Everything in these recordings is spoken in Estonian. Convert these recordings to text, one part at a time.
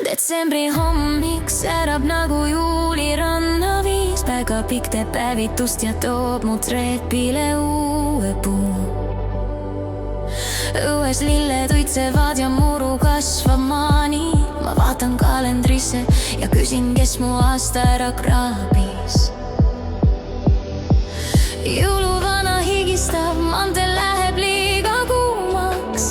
Detsembri hommik särab nagu juuli rannaviis. Väga pikk teeb päevitust ja toob mu trepile uue puu. Õues lilled uitsevad ja muru kasvab maani. Ma vaatan kalendrisse ja küsin, kes mu aasta ära kraabis. Jõuluvana higistab, mandel läheb liiga kuumaks.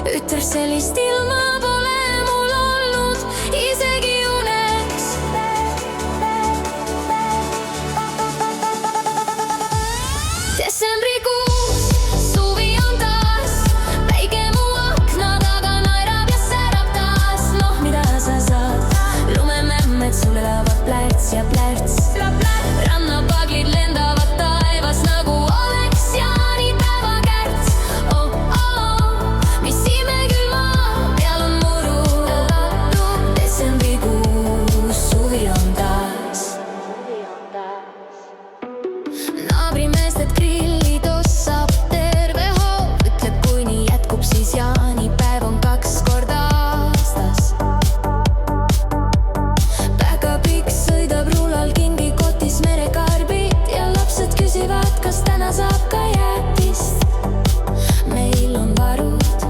Ütleb, sellist ilma pole mul olnud isegi uneks. Detsembrikuus suvi on taas, päike mu akna taga naerab ja särab taas. Noh, mida sa saad, lumememmed sul elavad plärts ja plärts. Rannapaglid lendavad taevas nagu oleks jaanipäeva kärts. Oh, oh, mis imekülma peal on muru. Detsembrikuus suvi on taas. Naabrimeested grillid ossab terve hoov. Ütleb, kui nii jätkub, siis jaanipäev on 2 korda aastas. Päkapikk sõidab rulal kingi kotis merekarbid ja lapsed küsivad, kas täna saab ka jäätist. Meil on varud,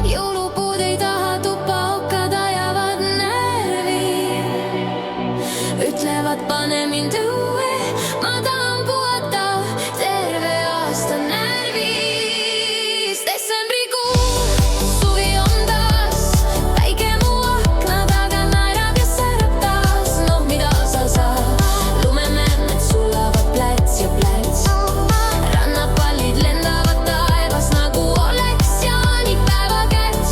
jõulupuud ei taha tuppa, okkad ajavad närvi. Ütlevad, pane mind õue, ma tahan puhata terve aasta närvis. Detsembrikuu suvi on taas, päike mu akna taga naerab ja särab taas. Noh, mida sa saad, lumememmed sulavad plärts ja plärts. Rannapallid lendavad taevas nagu oleks jaanipäeva kärts.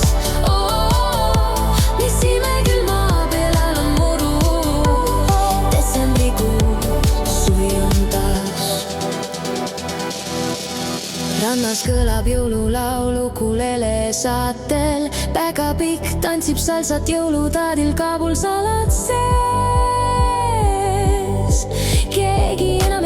Oh, mis imekülma peal on muru. Detsembrikuus suvi on taas. Rannas kõlab jõululaul ukulele saatel. Päkapikk tantsib salsat jõulutaadil Kabul salad sees. Keegi enam